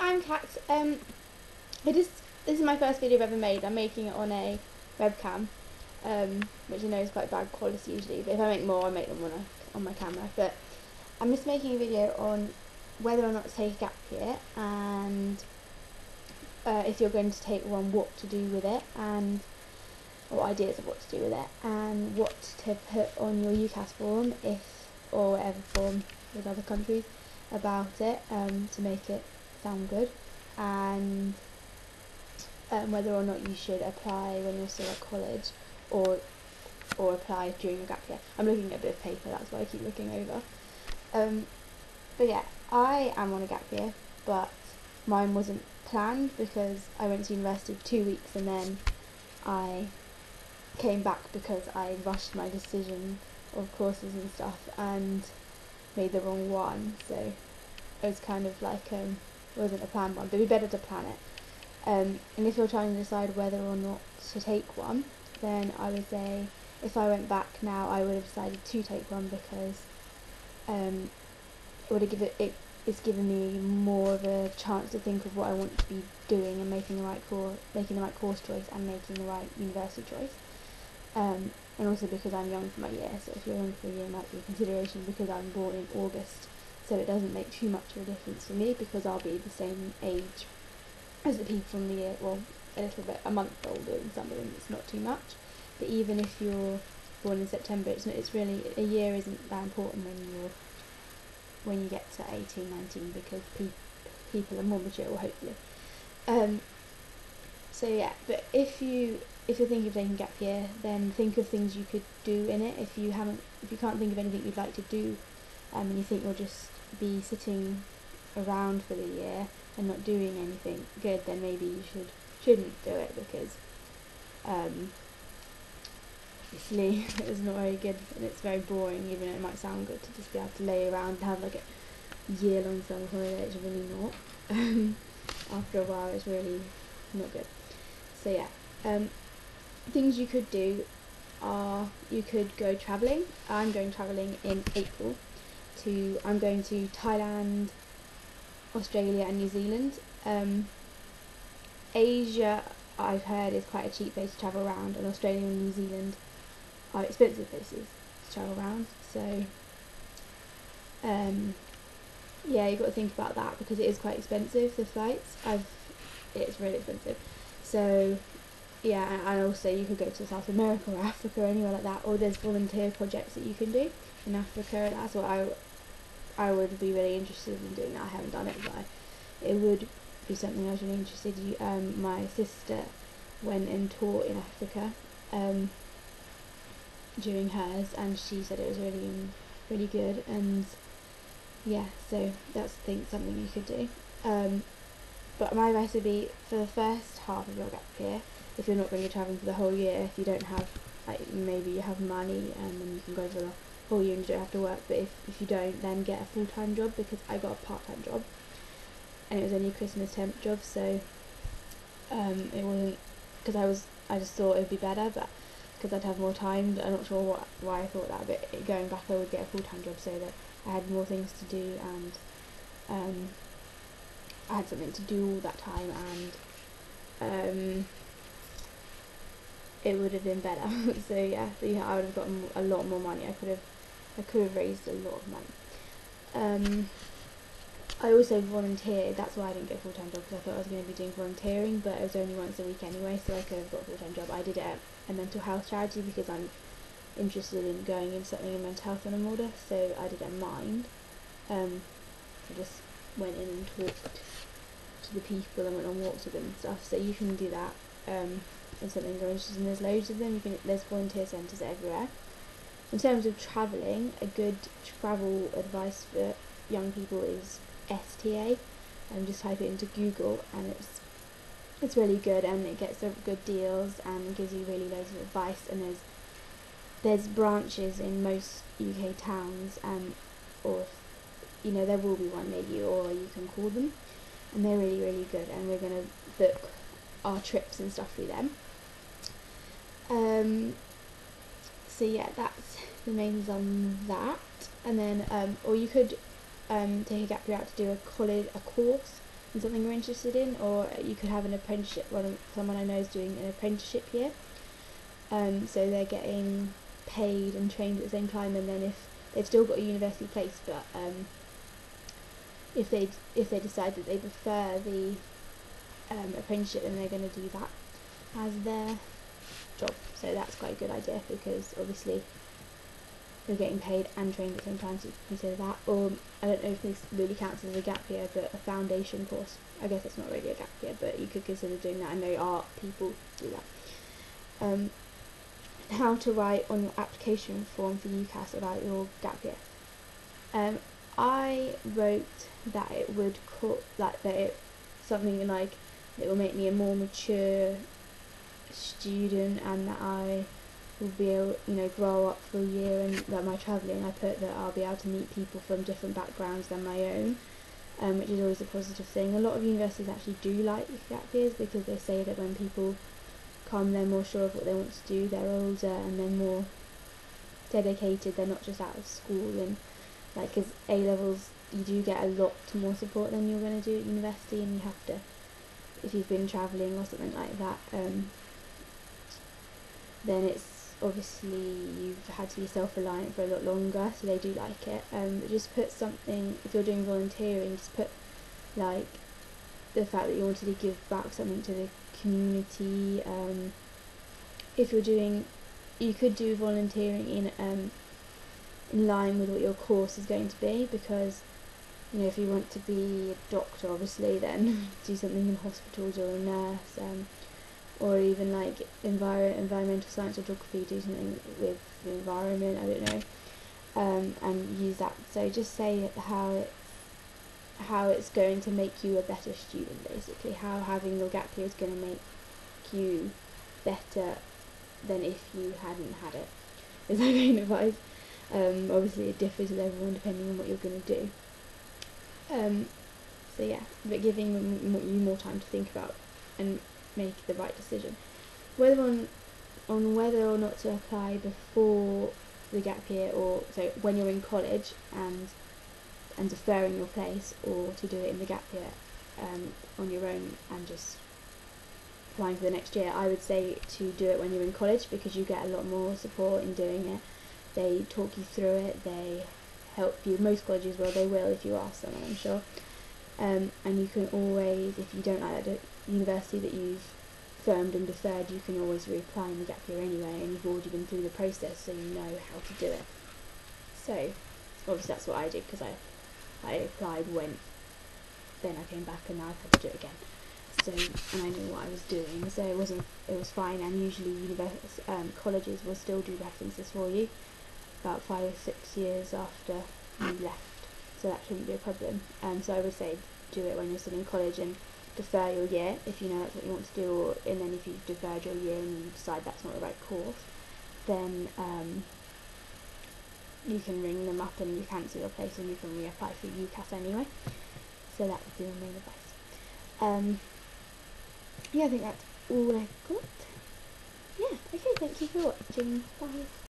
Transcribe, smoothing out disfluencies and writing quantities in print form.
I'm Kat. This is my first video I've ever made. I'm making it on a webcam, which I know is quite bad quality usually, but if I make more, I make them on my camera. But I'm just making a video on whether or not to take a gap year, and if you're going to take one, what to do with it, and or ideas of what to do with it, and what to put on your UCAS form, or whatever form with other countries about it, to make it sound good, and whether or not you should apply when you're still at college, or apply during your gap year. I'm looking at a bit of paper, that's why I keep looking over. But yeah, I am on a gap year, but mine wasn't planned because I went to university for 2 weeks and then I came back because I rushed my decision of courses and stuff and made the wrong one, so it was kind of like it wasn't a planned one, but it'd be better to plan it. And if you're trying to decide whether or not to take one, then I would say if I went back now, I would have decided to take one because it's given me more of a chance to think of what I want to be doing and making the right course choice and making the right university choice. And also because I'm young for my year, so if you're young for a year, it might be a consideration because I'm born in August, so it doesn't make too much of a difference for me because I'll be the same age as the people from the year, well, a month older than some of them. It's not too much, but even if you're born in September, it's really, a year isn't that important when you get to 18, 19, because people are more mature, hopefully. So yeah, but if you're thinking of taking a gap year, then think of things you could do in it. If you can't think of anything you'd like to do, and you think you'll just be sitting around for the year and not doing anything good, then maybe you shouldn't do it because obviously it's not very good and it's very boring, even though it might sound good to just be able to lay around and have like a year-long summer holiday. It's really not. After a while it's really not good. So yeah, things you could do are you could go travelling. I'm going travelling in April. I'm going to Thailand, Australia and New Zealand. Asia, I've heard, is quite a cheap place to travel around, and Australia and New Zealand are expensive places to travel around. So yeah, you've got to think about that because it is quite expensive, the flights. It's really expensive. So yeah, and also you could go to South America or Africa or anywhere like that, or there's volunteer projects that you can do in Africa. That's what I would be really interested in doing. I haven't done it, but it would be something I was really interested in. My sister went and taught in Africa during hers, and she said it was really, really good. And yeah, so that's something you could do. But my advice would be, for the first half of your gap year, if you're not going to be travelling for the whole year, if you don't have, like, maybe you have money and then you can go for the whole year and you don't have to work, but if you don't, then get a full-time job, because I got a part-time job and it was only a Christmas temp job, so it wasn't, because I just thought it would be better, but because I'd have more time. I'm not sure why I thought that, but going back I would get a full-time job so that I had more things to do, and I had something to do all that time, and it would have been better. So yeah, I would have gotten a lot more money. I could have raised a lot of money. I also volunteered. That's why I didn't get a full-time job, because I thought I was going to be doing volunteering, but it was only once a week anyway, so I could have got a full-time job. I did it at a mental health charity because I'm interested in going into something in mental health when I'm older, so I did it at Mind. I just went in and talked to the people and went on walks with them and stuff, so you can do that. It's something you're interested in. There's loads of them. There's volunteer centres everywhere. In terms of travelling, a good travel advice for young people is STA, and just type it into Google, and it's really good, and it gets good deals and gives you really loads of advice. And there's branches in most UK towns, or there will be one near you, or you can call them, and they're really, really good, and we're going to book our trips and stuff through them. So yeah, that's the main things on that. And then or you could take a gap year out to do a course and something you're interested in, or you could have an apprenticeship. Someone I know is doing an apprenticeship year, so they're getting paid and trained at the same time, and then if they've still got a university place, but if they decide that they prefer the apprenticeship, then they're going to do that as their job. So that's quite a good idea, because obviously you're getting paid and trained at the same time, so you can consider that. Or I don't know if this really counts as a gap year, but a foundation course. I guess it's not really a gap year, but you could consider doing that. I know art people do that. How to write on your application form for UCAS about your gap year. I wrote that it would something like it will make me a more mature student, and that I will be able, grow up for a year, and that my travelling, I put that I'll be able to meet people from different backgrounds than my own, which is always a positive thing. A lot of universities actually do like gap years, because they say that when people come, they're more sure of what they want to do, they're older and they're more dedicated, they're not just out of school, and because A-levels, you do get a lot more support than you're going to do at university, and you have to, if you've been travelling or something like that, then it's obviously you've had to be self-reliant for a lot longer, so they do like it. Just put something, if you're doing volunteering, just put the fact that you wanted to give back something to the community. If you're doing, you could do volunteering in line with what your course is going to be, because if you want to be a doctor, obviously, then do something in hospitals, or a nurse, or even environmental science or geography, do something with the environment, I don't know, and use that. So just say how it's going to make you a better student, basically, how having your gap year is going to make you better than if you hadn't had it, is my main advice. Obviously it differs with everyone depending on what you're going to do. So yeah, but giving you more time to think about and make the right decision. Whether or not to apply before the gap year, or so when you're in college and deferring your place, or to do it in the gap year on your own and just applying for the next year, I would say to do it when you're in college, because you get a lot more support in doing it. They talk you through it, they help you. Most colleges will, they will if you ask someone, I'm sure. And you can always, if you don't like that university that you've firmed and deferred, you can always reapply in the gap year anyway, and you've already been through the process, so you know how to do it. So obviously that's what I did, because I applied, then I came back, and now I've had to do it again. So, and I knew what I was doing, so it was fine. And usually colleges will still do references for you about 5 or 6 years after you left, so that shouldn't be a problem. So I would say do it when you're still in college, and defer your year if you know that's what you want to do, and then if you've deferred your year and you decide that's not the right course, then you can ring them up and you cancel your place, and you can reapply for UCAS anyway. So that would be my main advice. Yeah, I think that's all I've got. Yeah, okay, thank you for watching. Bye.